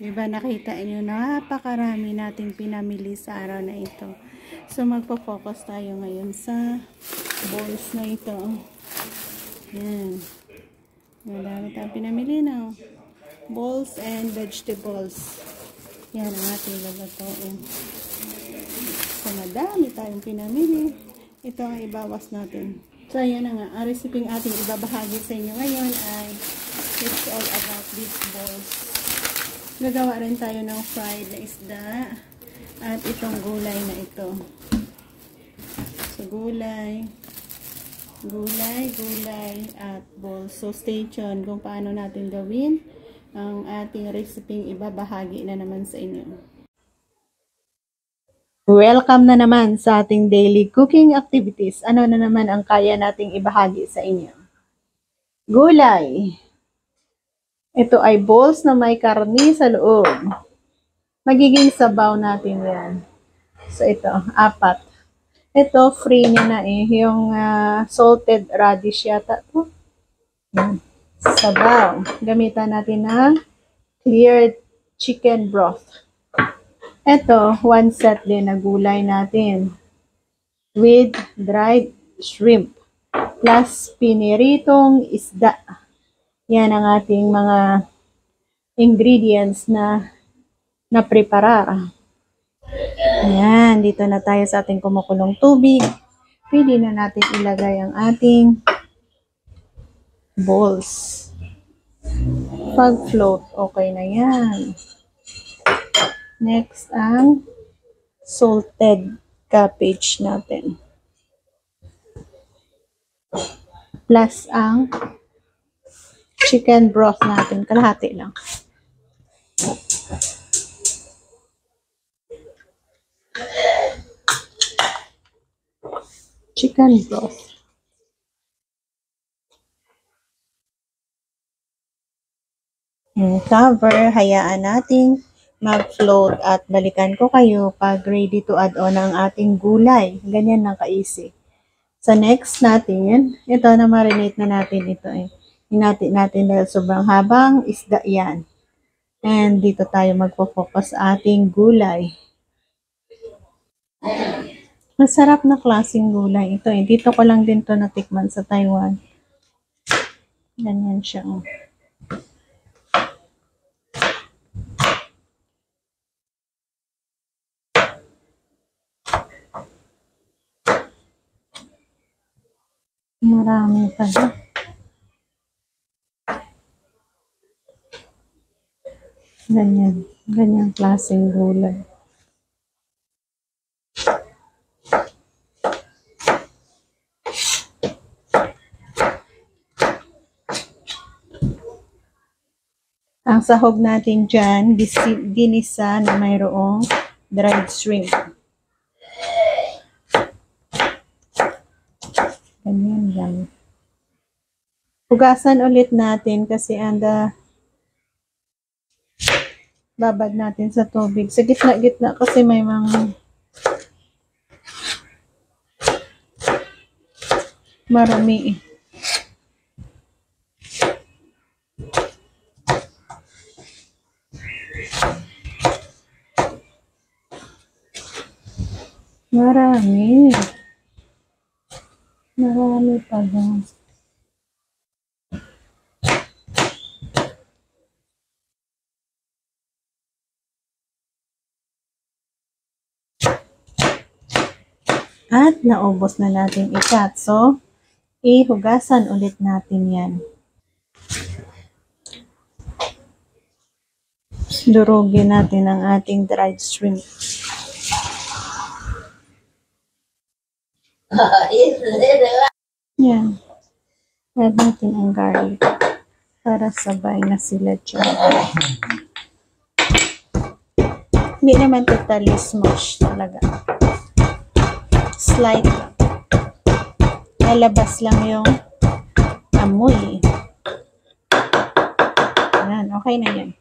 Diba nakita nyo, napakarami nating pinamili sa araw na ito. So magpo-focus tayo ngayon sa balls na ito. Yan. Madami tayong pinamili na. Balls and vegetables. Yan ang ating lulutuin. So madami tayong pinamili. Ito ang ibawas natin. So yan na nga. Ang recipe ating ibabahagi sa inyo ngayon ay it's all about these balls. Gagawa rin tayo ng fried na isda at itong gulay na ito. So gulay at balls. So stay tuned kung paano natin gawin ang ating recipe ibabahagi na naman sa inyo. Welcome na naman sa ating daily cooking activities. Ano na naman ang kaya nating ibahagi sa inyo? Gulay. Ito ay balls na may karni sa loob. Magiging sabaw natin yan. So ito, 4. Ito, free niya na eh. Yung salted radish yata. Sabaw. Gamitan natin ng clear chicken broth. Ito, 1 set din na gulay natin. With dried shrimp. Plus piniritong isda. Yan ang ating mga ingredients na naprepara. Yan, dito na tayo sa ating kumukulong tubig. Pwede na natin ilagay ang ating balls. Pag float, okay na yan. Next, ang salted cabbage natin. Plus ang chicken broth natin. Kalahati lang. Chicken broth. Cover. Hayaan natin mag-float at balikan ko kayo pag ready to add on ang ating gulay. Ganyan lang ka-easy. Sa next natin, ito na marinate na natin ito eh. Hinati natin dahil sobrang habang isda yan. And dito tayo magpo-focus sa ating gulay. Masarap na klaseng gulay ito eh. Dito ko lang din to natikman sa Taiwan. Ganyan siya. Marami pa din. Ganyan klaseng gulay. Ang sahog natin dyan, ginisa na mayroong dried shrimp. Ganyan lang. Hugasan ulit natin kasi babad natin sa tubig. Sa gitna-gitna kasi may mga marami eh. Marami pa lang. At naubos na natin ikat. So, ihugasan ulit natin yan. Durugin natin ang ating dried shrimp. Yan. Add natin ang garlic para sabay na sila dyan. Hindi naman totally smash talaga. Slight lang. Lalabas lang yung amoy. Yan, okay na yan.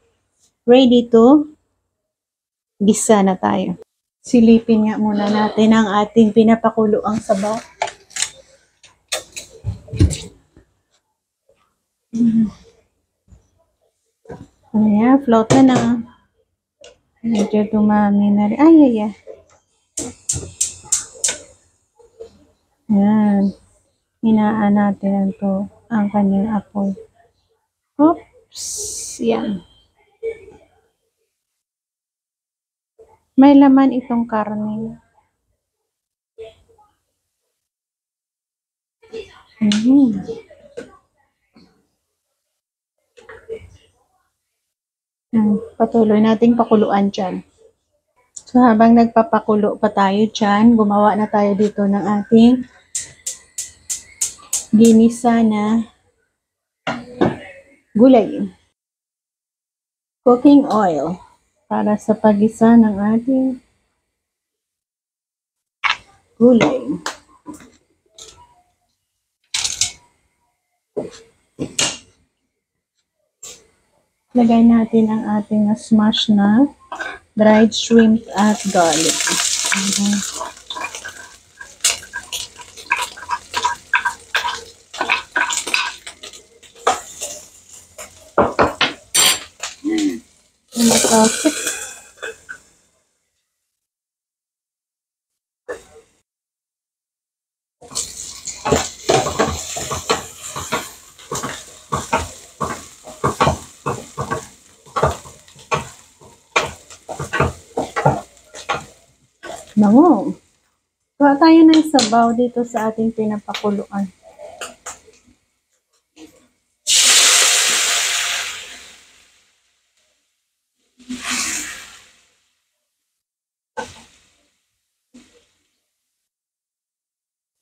Ready to gisa na tayo. Silipin nga muna natin ang ating pinapakuloang sabaw. Ayan, float na na. Medyo dumami na rin. Ay, ay, ay. Yan. Hinaan natin ang kanyang apoy. Oops. Yan. May laman itong karne. Patuloy nating pakuluan dyan. So, habang nagpapakulo pa tayo dyan, gumawa na tayo dito ng ating ginisa na gulay. Cooking oil para sa pagisa ng ating gulay. Lagay natin ang ating smash na dried shrimp at garlic. Masakit. Bango. Kuha tayo ng sabaw dito sa ating pinapakuluan.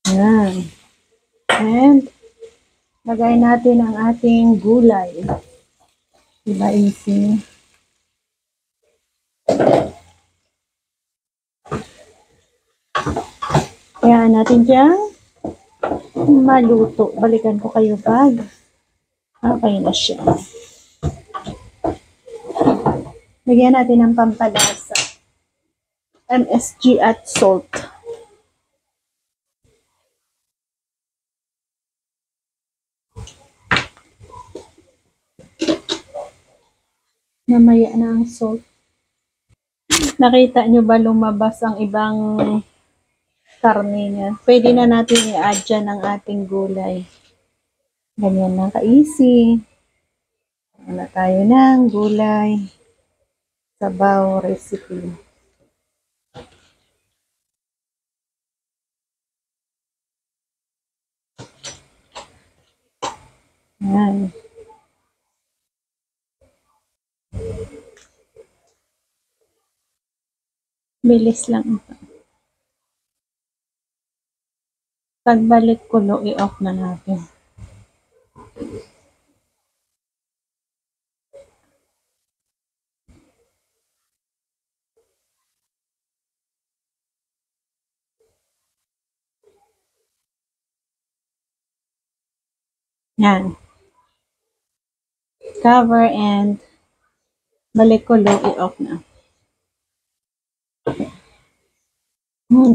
Yan. And, lagay natin ang ating gulay. Diba easy? Kaya natin dyan maluto. Balikan ko kayo pag okay na siya. Lagyan natin ng pampalasa. MSG at salt. Namaya na ang salt. Nakita nyo ba lumabas ang ibang karne niya? Pwede na natin i-add dyan ang ating gulay. Ganyan lang ka-easy. Wala tayo ng gulay. Sabaw recipe. Yan. Bilis lang ito. Pagbalik kulo, i-off na natin. Yan. Cover and balik kulo, i-off na.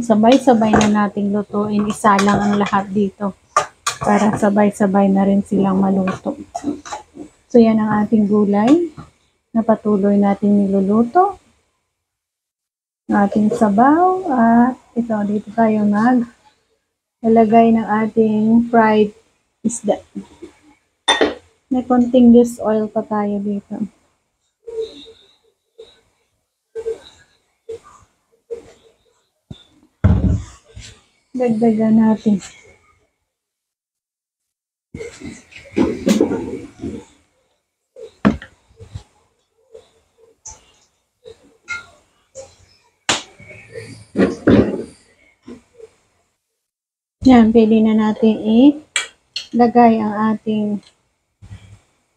Sabay-sabay na nating lutuin. Isa lang ang lahat dito. Para sabay-sabay na rin silang maluto. So, yan ang ating gulay na patuloy natin niluluto. Ating sabaw. At ito, dito tayo lalagay ng ating fried isda. May konting loose oil pa tayo dito. Dagdagan natin. Yan, pwede na natin ilagay ang ating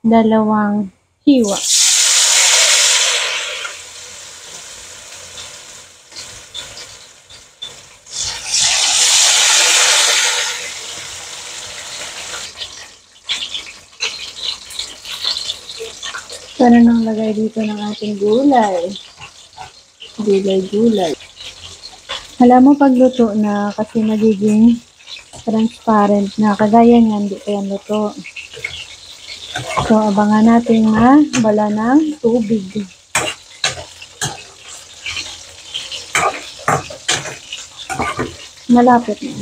dalawang hiwa. Para nang lagay dito ng ating gulay. Gulay. Alam mo pagluto na kasi magiging transparent na. Kagaya niyan, hindi pa yan luto. So, abangan natin na bala ng tubig. Malapit na.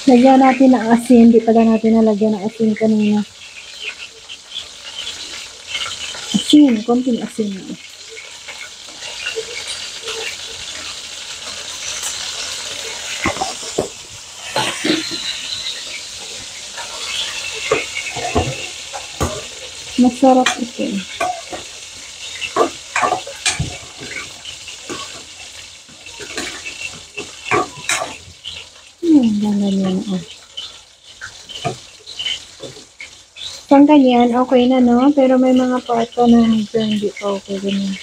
Lagyan natin ng asin. Di pala natin nalagyan ng asin kanina. Asin. Konting asin. Masarap ito. Ganyan. Pang ganyan, okay na, no? Pero may mga part pa na hindi pa okay ganyan.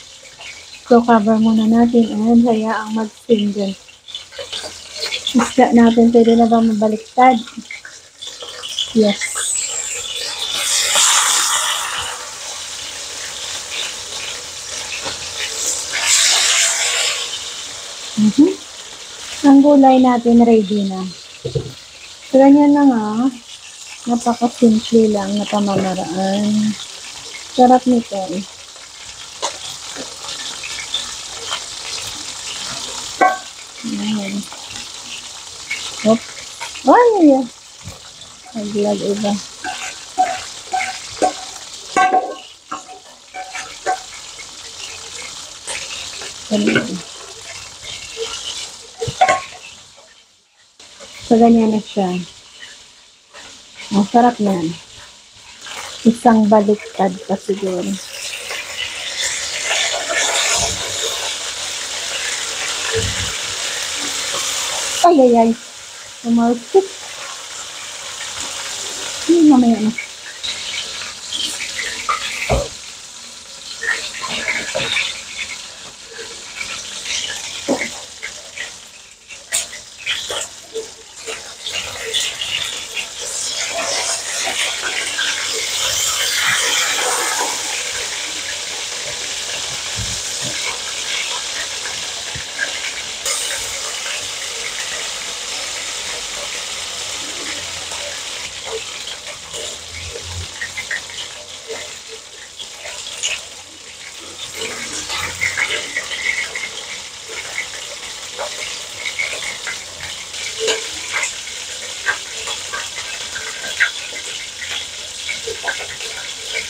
So, cover muna natin and hayaang mag-steam dyan. Isda natin, pwede na ba mabaliktad? Yes. Ang gulay natin ready na. So, ganyan na nga. Napaka-simple lang na pamamaraan. Sarap nito. Ayan. Hop. Ay! Naglag iba. Ganyan. So, ganyan na siya. Ang sarap na yan. Isang baliktad pa siguro. Ay. Tumalsik. Mamaya na.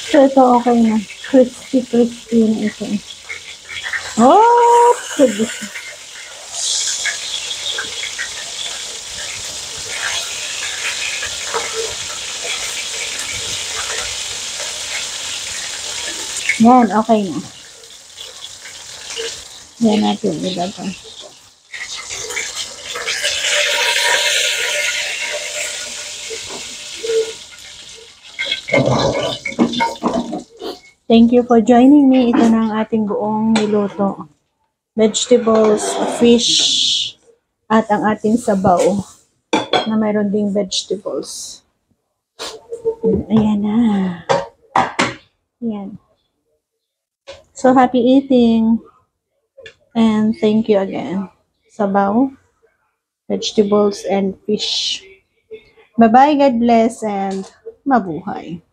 So, ito okay na. Crispy na ito. Oh! Yan, okay na. Yan natin ilagay. Thank you for joining me. Ito na ang ating buong niluto. Vegetables, fish, at ang ating sabaw na mayroon ding vegetables. Ayan na. Ayan. So, happy eating. And thank you again. Sabaw, vegetables, and fish. Bye-bye. God bless and mabuhay.